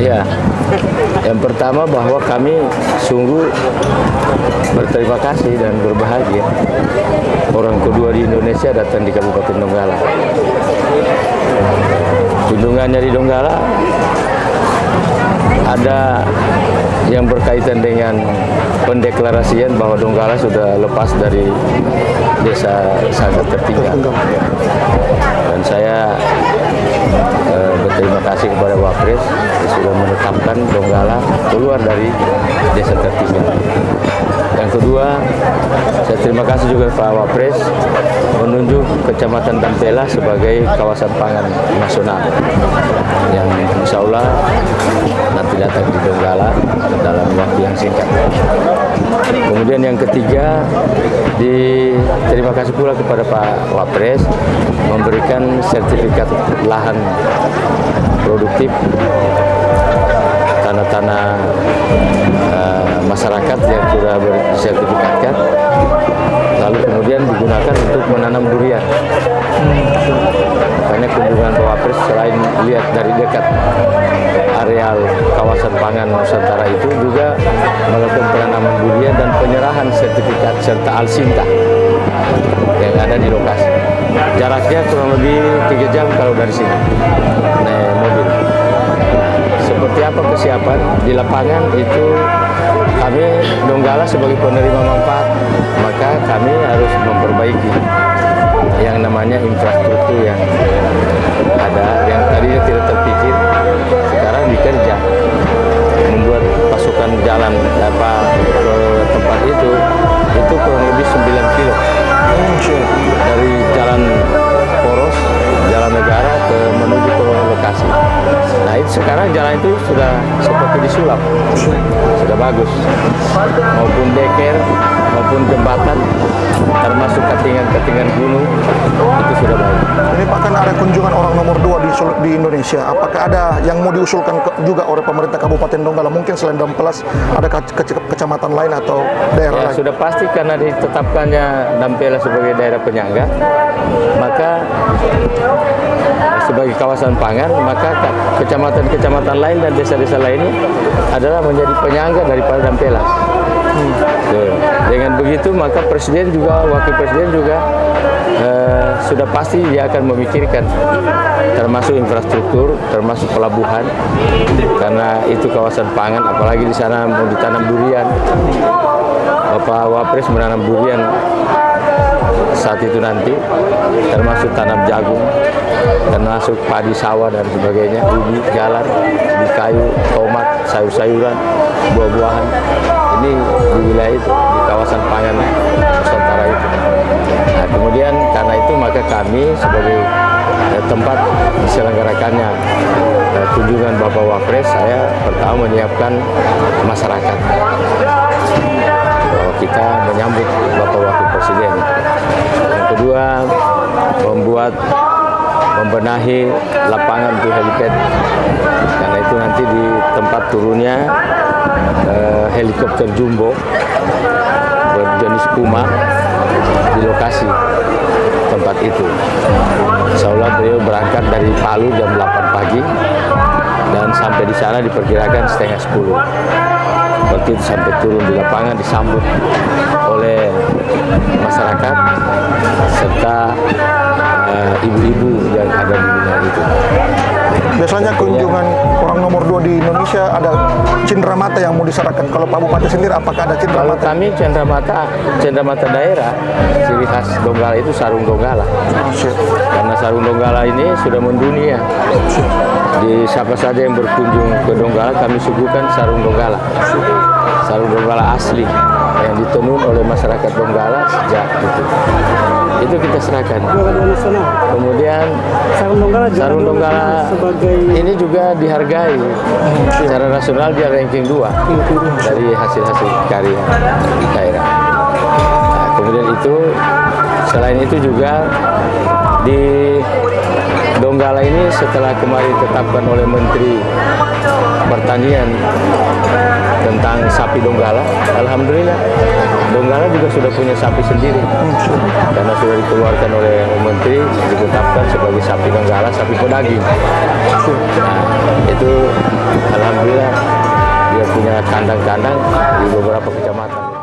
Ya, yang pertama bahwa kami sungguh berterima kasih dan berbahagia orang kedua di Indonesia datang di Kabupaten Donggala. Kunjungannya di Donggala ada yang berkaitan dengan pendeklarasian bahwa Donggala sudah lepas dari desa sangat tertinggal. Dan saya berterima kasih kepada Wapres yang sudah menetapkan Donggala keluar dari desa tertinggal. Yang kedua, saya terima kasih juga Pak Wapres menunjuk Kecamatan Dampela sebagai kawasan pangan nasional yang insya Allah nanti datang di Donggala dalam waktu yang singkat. Kemudian yang ketiga, terima kasih pula kepada Pak Wapres memberikan sertifikat lahan produktif tanah-tanah masyarakat yang sudah bersertifikatkan, lalu kemudian digunakan untuk menanam durian. Makanya kunjungan Pak Wapres selain lihat dari dekat areal kawasan pangan Nusantara itu juga melakukan penanaman durian dan penyerahan sertifikat serta alsinta yang ada di lokasi. Jaraknya kurang lebih 3 jam kalau dari sini naik mobil. Seperti apa kesiapan di lapangan itu, kami Donggala sebagai penerima manfaat, maka kami harus memperbaiki yang namanya infrastruktur yang ada, yang tadinya tidak terpikir sekarang dikerja, membuat pasukan jalan ke tempat itu kurang lebih 9 kilo dari jalan poros, jalan negara ke menuju ke lokasi. Nah itu sekarang jalan itu sudah seperti disulap, sudah bagus, maupun deker maupun jembatan, termasuk ketinggian gunung itu sudah baik. Ini Pak, kan ada kunjungan orang nomor 2 di Indonesia. Apakah ada yang mau diusulkan juga oleh pemerintah Kabupaten Donggala? Mungkin selain Dampelas ada kecamatan lain atau daerah lain? Sudah pasti karena ditetapkannya Dampela sebagai daerah penyangga, maka sebagai kawasan pangan, maka kecamatan-kecamatan lain dan desa-desa lainnya adalah menjadi penyangga daripada Dampela. Dengan begitu maka presiden juga, wakil presiden juga sudah pasti dia akan memikirkan termasuk infrastruktur, termasuk pelabuhan, karena itu kawasan pangan, apalagi di sana mau ditanam durian. Bapak Wapres menanam durian saat itu nanti, termasuk tanam jagung, termasuk padi sawah dan sebagainya, ubi, jalan, ubi kayu, tomat, sayur-sayuran, buah-buahan. Ini di wilayah itu, di kawasan pangan Nusantara itu. Nah, kemudian karena itu maka kami sebagai tempat diselenggarakannya kunjungan Bapak Wapres, saya pertama menyiapkan masyarakat bahwa kita menyambut Bapak Wakil Presiden. Yang kedua, membenahi lapangan untuk helipad, karena itu nanti di tempat turunnya helikopter jumbo berjenis Puma di lokasi tempat itu. Insya Allah beliau berangkat dari Palu jam 8 pagi dan sampai di sana diperkirakan setengah 10. Waktu itu sampai turun di lapangan disambut oleh masyarakat serta ibu-ibu yang ada di wilayah itu. Biasanya kunjungan orang nomor 2 di Indonesia ada cenderamata yang mau diserahkan. Kalau Pak Bupati sendiri, apakah ada Kalau cenderamata? kami cenderamata daerah, ciri khas Donggala itu sarung Donggala. Karena sarung Donggala ini sudah mendunia. Di siapa saja yang berkunjung ke Donggala, kami suguhkan sarung Donggala. Sarung Donggala asli yang ditenun oleh masyarakat Donggala sejak itu kita serahkan. Kemudian sarung Donggala ini juga dihargai secara nasional, dia ranking 2 dari hasil-hasil karya daerah. Nah, kemudian itu selain itu juga di Donggala ini setelah kemarin ditetapkan oleh Menteri Pertanian tentang sapi Donggala, alhamdulillah Donggala juga sudah punya sapi sendiri karena sudah dikeluarkan oleh Menteri, ditetapkan sebagai sapi Donggala, sapi pedaging. Nah, itu alhamdulillah kandang-kandang di beberapa kecamatan.